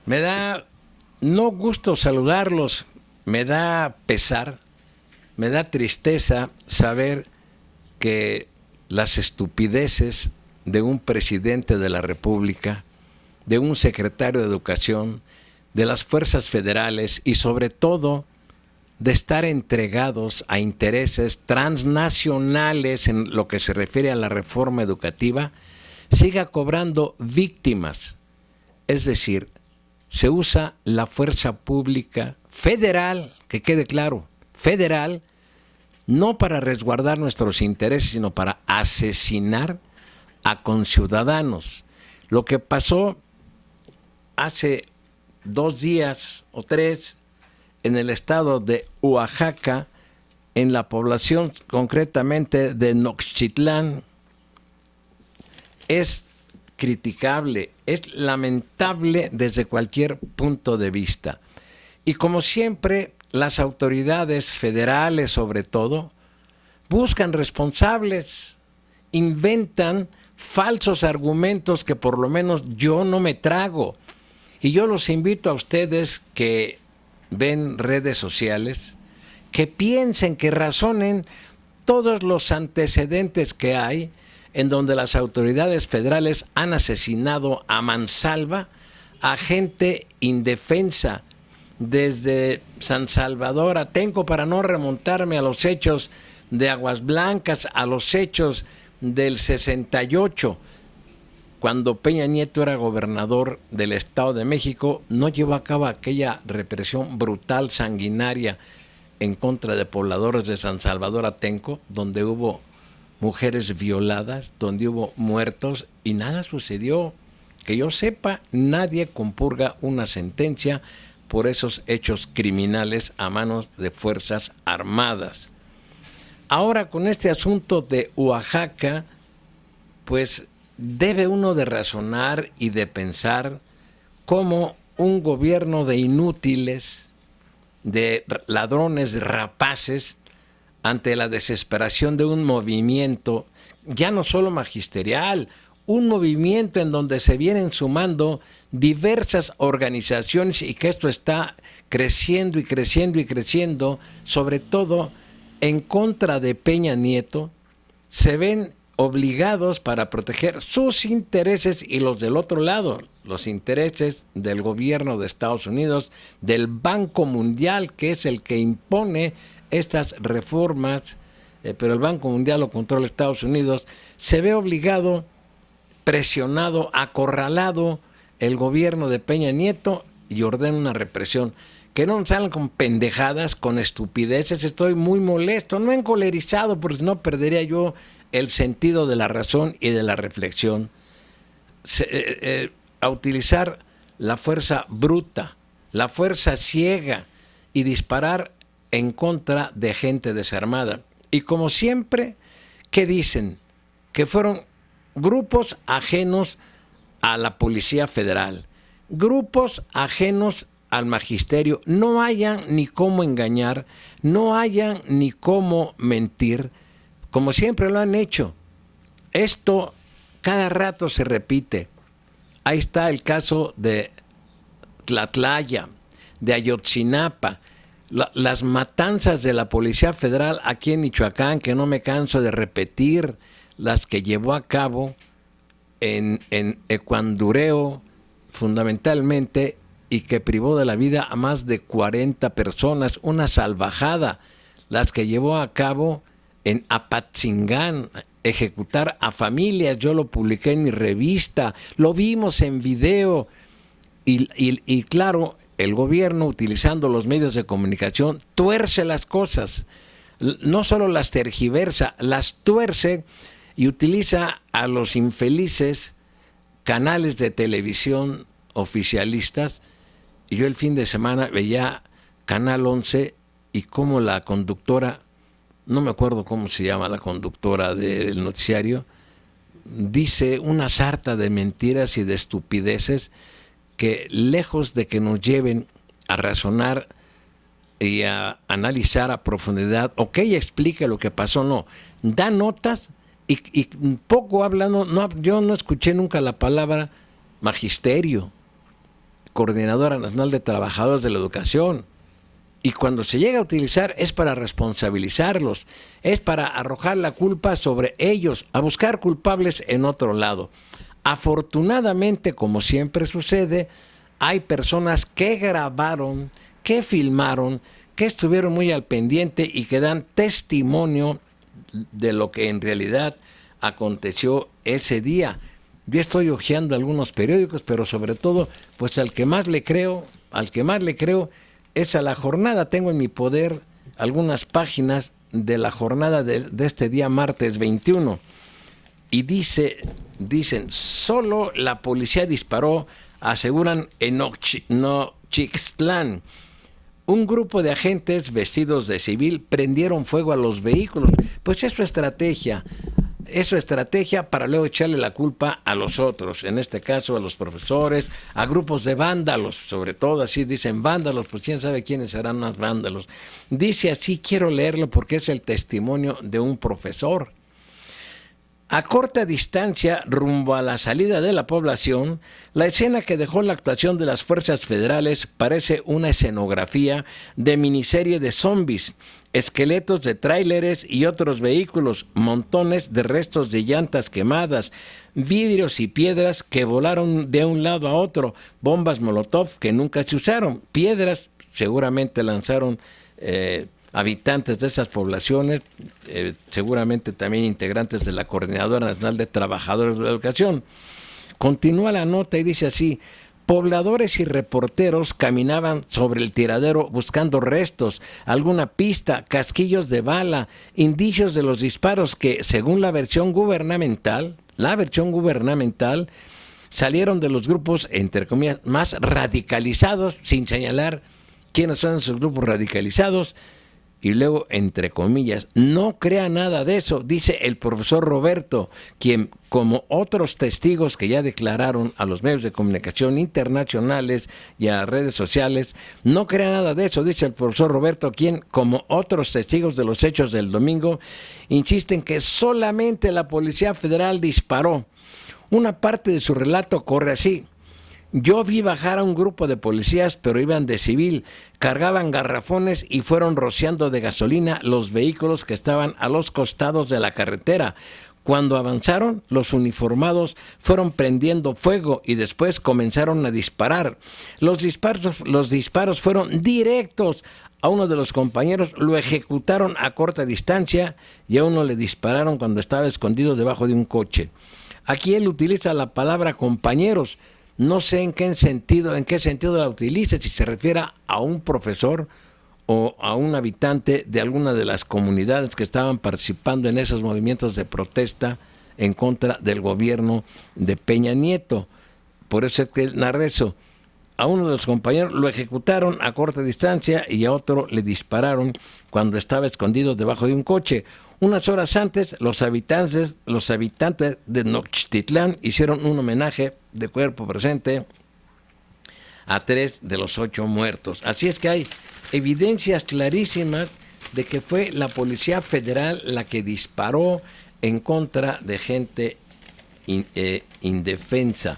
Me da no gusto saludarlos, me da pesar, me da tristeza saber que las estupideces de un presidente de la República, de un secretario de Educación, de las fuerzas federales y sobre todo de estar entregados a intereses transnacionales en lo que se refiere a la reforma educativa, siga cobrando víctimas. Es decir, se usa la fuerza pública federal, que quede claro, federal, no para resguardar nuestros intereses, sino para asesinar a conciudadanos. Lo que pasó hace 2 días o 3 en el estado de Oaxaca, en la población concretamente de Noxchitlán, es criticable, es lamentable desde cualquier punto de vista. Y como siempre, las autoridades federales, sobre todo, buscan responsables, inventan falsos argumentos que por lo menos yo no me trago. Y yo los invito a ustedes que ven redes sociales, que piensen, que razonen todos los antecedentes que hay en donde las autoridades federales han asesinado a mansalva a gente indefensa, desde San Salvador a Tenco, para no remontarme a los hechos de Aguas Blancas, a los hechos del 68, cuando Peña Nieto era gobernador del Estado de México, no llevó a cabo aquella represión brutal, sanguinaria, en contra de pobladores de San Salvador Atenco, donde hubo mujeres violadas, donde hubo muertos y nada sucedió. Que yo sepa, nadie compurga una sentencia por esos hechos criminales a manos de fuerzas armadas. Ahora, con este asunto de Oaxaca, pues debe uno de razonar y de pensar cómo un gobierno de inútiles, de ladrones, de rapaces, ante la desesperación de un movimiento, ya no solo magisterial, un movimiento en donde se vienen sumando diversas organizaciones y que esto está creciendo y creciendo y creciendo, sobre todo en contra de Peña Nieto, se ven obligados para proteger sus intereses y los del otro lado, los intereses del gobierno de Estados Unidos, del Banco Mundial, que es el que impone estas reformas, pero el Banco Mundial lo controla Estados Unidos, se ve obligado, presionado, acorralado el gobierno de Peña Nieto y ordena una represión. Que no salgan con pendejadas, con estupideces. Estoy muy molesto, no encolerizado, porque no perdería yo el sentido de la razón y de la reflexión. A utilizar la fuerza bruta, la fuerza ciega y disparar en contra de gente desarmada. Y como siempre, ¿qué dicen? Que fueron grupos ajenos a la Policía Federal, grupos ajenos al magisterio. No hayan ni cómo engañar, no hayan ni cómo mentir, como siempre lo han hecho. Esto cada rato se repite. Ahí está el caso de Tlatlaya, de Ayotzinapa, las matanzas de la Policía Federal aquí en Michoacán, que no me canso de repetir, las que llevó a cabo en Ecuandureo, fundamentalmente, y que privó de la vida a más de 40 personas, una salvajada, las que llevó a cabo en Apatzingán, ejecutar a familias. Yo lo publiqué en mi revista, lo vimos en video, y claro, el gobierno, utilizando los medios de comunicación, tuerce las cosas, no solo las tergiversa, las tuerce y utiliza a los infelices canales de televisión oficialistas. Y yo el fin de semana veía Canal 11 y cómo la conductora, no me acuerdo cómo se llama la conductora del noticiario, dice una sarta de mentiras y de estupideces que, lejos de que nos lleven a razonar y a analizar a profundidad, o que ella explique lo que pasó, no, da notas y poco habla. Yo no escuché nunca la palabra magisterio, Coordinadora Nacional de Trabajadores de la Educación. Y cuando se llega a utilizar es para responsabilizarlos, es para arrojar la culpa sobre ellos, a buscar culpables en otro lado. Afortunadamente, como siempre sucede, hay personas que grabaron, que filmaron, que estuvieron muy al pendiente y que dan testimonio de lo que en realidad aconteció ese día. Yo estoy hojeando algunos periódicos, pero sobre todo, pues al que más le creo es a La Jornada. Tengo en mi poder algunas páginas de La Jornada de este día martes 21. Y dicen, solo la policía disparó, aseguran en Nochixtlán. Un grupo de agentes vestidos de civil prendieron fuego a los vehículos. Pues es su estrategia. Es su estrategia para luego echarle la culpa a los otros, en este caso a los profesores, a grupos de vándalos, sobre todo así dicen vándalos, pues quién sabe quiénes serán más vándalos. Dice así, quiero leerlo porque es el testimonio de un profesor. A corta distancia, rumbo a la salida de la población, la escena que dejó la actuación de las fuerzas federales parece una escenografía de miniserie de zombies, esqueletos de tráileres y otros vehículos, montones de restos de llantas quemadas, vidrios y piedras que volaron de un lado a otro, bombas Molotov que nunca se usaron, piedras seguramente lanzaron habitantes de esas poblaciones, seguramente también integrantes de la Coordinadora Nacional de Trabajadores de la Educación. Continúa la nota y dice así: pobladores y reporteros caminaban sobre el tiradero buscando restos, alguna pista, casquillos de bala, indicios de los disparos que, según la versión gubernamental, salieron de los grupos, entre comillas, más radicalizados, sin señalar quiénes son esos grupos radicalizados. Y luego, entre comillas, no crea nada de eso, dice el profesor Roberto, quien, como otros testigos que ya declararon a los medios de comunicación internacionales y a redes sociales, no crea nada de eso, dice el profesor Roberto, quien, como otros testigos de los hechos del domingo, insisten que solamente la Policía Federal disparó. Una parte de su relato corre así: yo vi bajar a un grupo de policías, pero iban de civil, cargaban garrafones y fueron rociando de gasolina los vehículos que estaban a los costados de la carretera. Cuando avanzaron, los uniformados fueron prendiendo fuego y después comenzaron a disparar. Los disparos fueron directos. A uno de los compañeros lo ejecutaron a corta distancia y a uno le dispararon cuando estaba escondido debajo de un coche. Aquí él utiliza la palabra compañeros. No sé en qué sentido la utiliza, si se refiere a un profesor o a un habitante de alguna de las comunidades que estaban participando en esos movimientos de protesta en contra del gobierno de Peña Nieto. Por eso es que narré eso. A uno de los compañeros lo ejecutaron a corta distancia y a otro le dispararon cuando estaba escondido debajo de un coche. Unas horas antes, los habitantes de Nochixtlán hicieron un homenaje de cuerpo presente a 3 de los 8 muertos. Así es que hay evidencias clarísimas de que fue la Policía Federal la que disparó en contra de gente indefensa.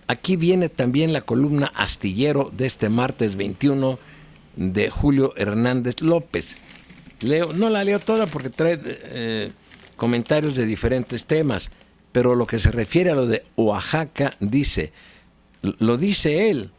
Aquí viene también la columna Astillero de este martes 21 de Julio Hernández López. No la leo toda porque trae comentarios de diferentes temas, pero lo que se refiere a lo de Oaxaca lo dice él,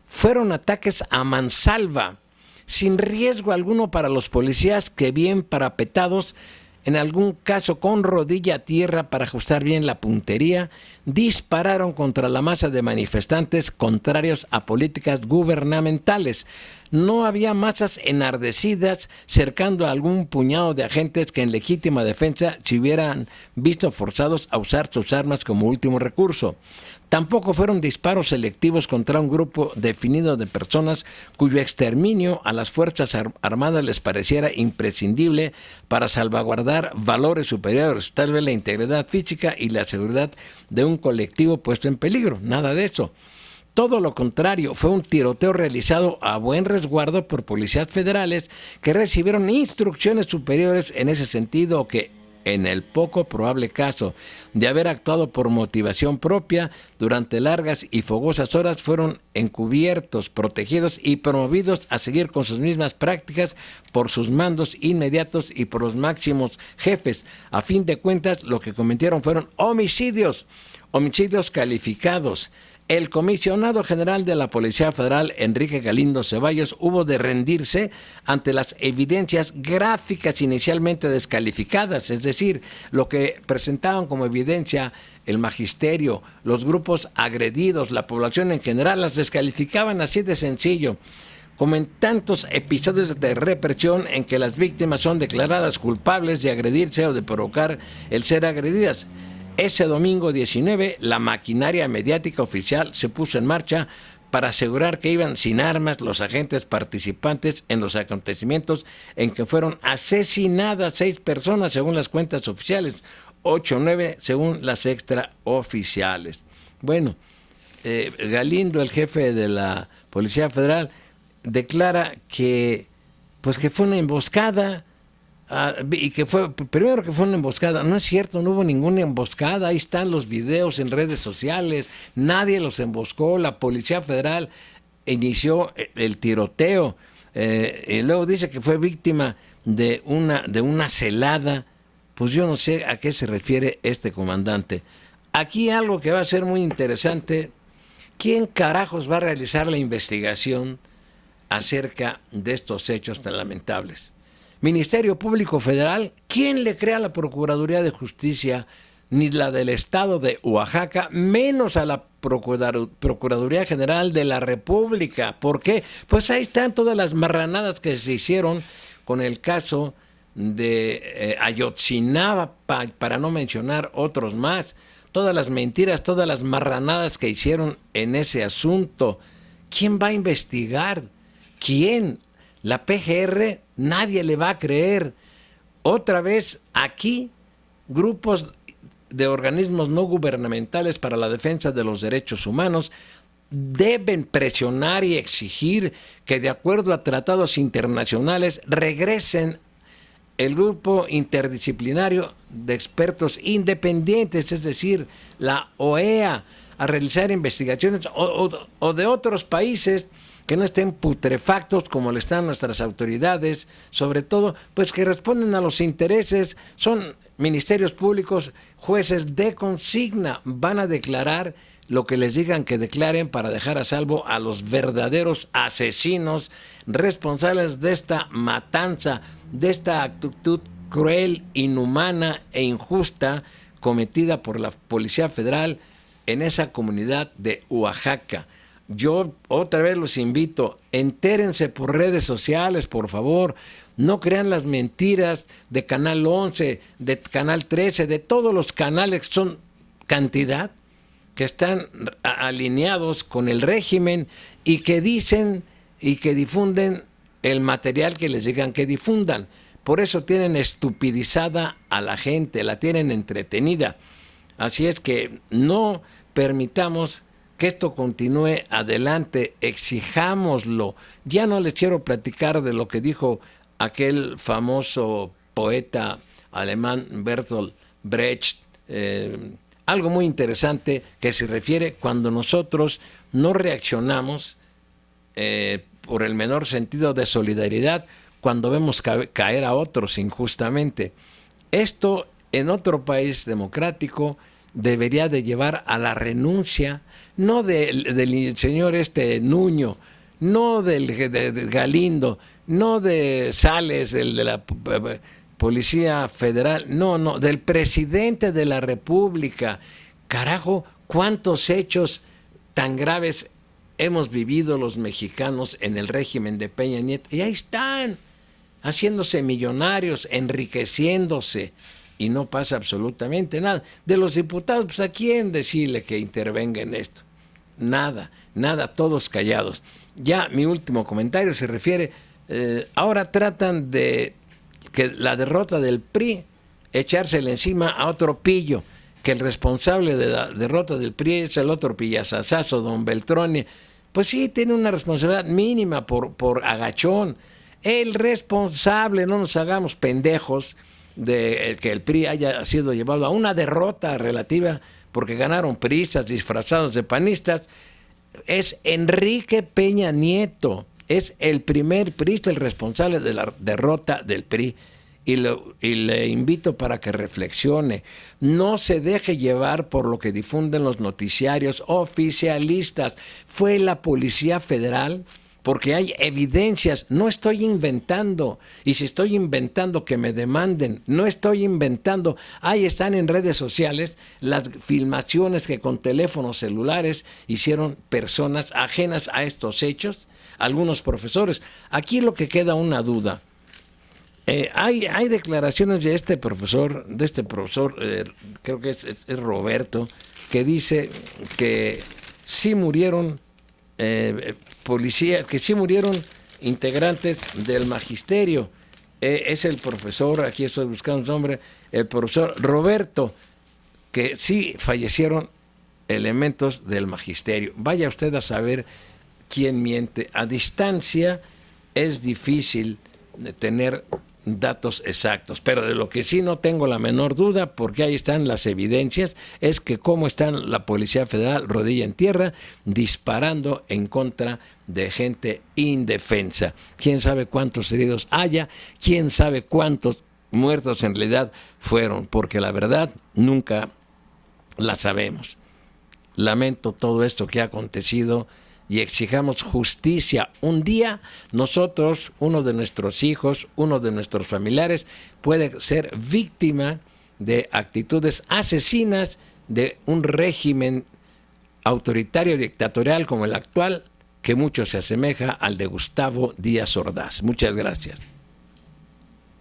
fueron ataques a mansalva, sin riesgo alguno para los policías que bien parapetados, en algún caso con rodilla a tierra para ajustar bien la puntería, dispararon contra la masa de manifestantes contrarios a políticas gubernamentales. No había masas enardecidas cercando a algún puñado de agentes que en legítima defensa se hubieran visto forzados a usar sus armas como último recurso. Tampoco fueron disparos selectivos contra un grupo definido de personas cuyo exterminio a las Fuerzas Armadas les pareciera imprescindible para salvaguardar valores superiores, tal vez la integridad física y la seguridad de un colectivo puesto en peligro. Nada de eso. Todo lo contrario, fue un tiroteo realizado a buen resguardo por policías federales que recibieron instrucciones superiores en ese sentido, que en el poco probable caso de haber actuado por motivación propia, durante largas y fogosas horas fueron encubiertos, protegidos y promovidos a seguir con sus mismas prácticas por sus mandos inmediatos y por los máximos jefes. A fin de cuentas, lo que cometieron fueron homicidios calificados. El comisionado general de la Policía Federal, Enrique Galindo Ceballos, hubo de rendirse ante las evidencias gráficas inicialmente descalificadas, es decir, lo que presentaban como evidencia el magisterio, los grupos agredidos, la población en general, las descalificaban así de sencillo, como en tantos episodios de represión en que las víctimas son declaradas culpables de agredirse o de provocar el ser agredidas. Ese domingo 19, la maquinaria mediática oficial se puso en marcha para asegurar que iban sin armas los agentes participantes en los acontecimientos en que fueron asesinadas 6 personas según las cuentas oficiales, 8 o 9 según las extraoficiales. Bueno, Galindo, el jefe de la Policía Federal, declara que fue una emboscada. Y que fue una emboscada. No es cierto, no hubo ninguna emboscada. Ahí están los videos en redes sociales. Nadie los emboscó. La Policía Federal inició el tiroteo. Y luego dice que fue víctima de una celada. Pues yo no sé a qué se refiere este comandante. Aquí algo que va a ser muy interesante. ¿Quién carajos va a realizar la investigación acerca de estos hechos tan lamentables? Ministerio Público Federal, ¿quién le crea a la Procuraduría de Justicia, ni la del Estado de Oaxaca, menos a la Procuraduría General de la República? ¿Por qué? Pues ahí están todas las marranadas que se hicieron con el caso de Ayotzinapa, para no mencionar otros más. Todas las mentiras, todas las marranadas que hicieron en ese asunto. ¿Quién va a investigar? ¿Quién? La PGR, nadie le va a creer. Otra vez, aquí, grupos de organismos no gubernamentales para la defensa de los derechos humanos deben presionar y exigir que, de acuerdo a tratados internacionales, regresen el grupo interdisciplinario de expertos independientes, es decir, la OEA, a realizar investigaciones o de otros países que no estén putrefactos como le están nuestras autoridades, sobre todo, pues que responden a los intereses, son ministerios públicos, jueces de consigna, van a declarar lo que les digan que declaren para dejar a salvo a los verdaderos asesinos responsables de esta matanza, de esta actitud cruel, inhumana e injusta cometida por la Policía Federal en esa comunidad de Oaxaca. Yo otra vez los invito, entérense por redes sociales, por favor, no crean las mentiras de Canal 11, de Canal 13, de todos los canales, que son cantidad, que están alineados con el régimen y que dicen y que difunden el material que les digan que difundan. Por eso tienen estupidizada a la gente, la tienen entretenida. Así es que no permitamos que esto continúe adelante, exijámoslo. Ya no les quiero platicar de lo que dijo aquel famoso poeta alemán Bertolt Brecht, algo muy interesante que se refiere cuando nosotros no reaccionamos por el menor sentido de solidaridad cuando vemos caer a otros injustamente. Esto en otro país democrático debería de llevar a la renuncia, no del señor Nuño, no de Galindo, no de Sales, el de la Policía Federal, no, del presidente de la República. Carajo, cuántos hechos tan graves hemos vivido los mexicanos en el régimen de Peña Nieto, y ahí están, haciéndose millonarios, enriqueciéndose, y no pasa absolutamente nada. De los diputados, pues ¿a quién decirle que intervenga en esto? Nada, todos callados. Ya mi último comentario se refiere, ahora tratan de que la derrota del PRI, echársela encima a otro pillo, que el responsable de la derrota del PRI es el otro pillazazazo, don Beltroni. Pues sí, tiene una responsabilidad mínima por agachón. El responsable, no nos hagamos pendejos, de que el PRI haya sido llevado a una derrota relativa porque ganaron priistas disfrazados de panistas, es Enrique Peña Nieto. Es el primer priista, el responsable de la derrota del PRI. Y le invito para que reflexione. No se deje llevar por lo que difunden los noticiarios oficialistas. Fue la Policía Federal, porque hay evidencias. No estoy inventando. Y si estoy inventando, que me demanden. No estoy inventando. Ahí están en redes sociales las filmaciones que con teléfonos celulares hicieron personas ajenas a estos hechos, algunos profesores. Aquí lo que queda una duda. Hay declaraciones de este profesor, creo que es Roberto, que dice que sí murieron policías, que sí murieron integrantes del magisterio. Es el profesor, aquí estoy buscando su nombre, el profesor Roberto, que sí fallecieron elementos del magisterio. Vaya usted a saber quién miente. A distancia es difícil tener datos exactos, pero de lo que sí no tengo la menor duda, porque ahí están las evidencias, es que cómo está la Policía Federal rodilla en tierra disparando en contra de gente indefensa. Quién sabe cuántos heridos haya, quién sabe cuántos muertos en realidad fueron, porque la verdad nunca la sabemos. Lamento todo esto que ha acontecido y exijamos justicia. Un día nosotros, uno de nuestros hijos, uno de nuestros familiares puede ser víctima de actitudes asesinas de un régimen autoritario dictatorial como el actual, que mucho se asemeja al de Gustavo Díaz Ordaz. Muchas gracias.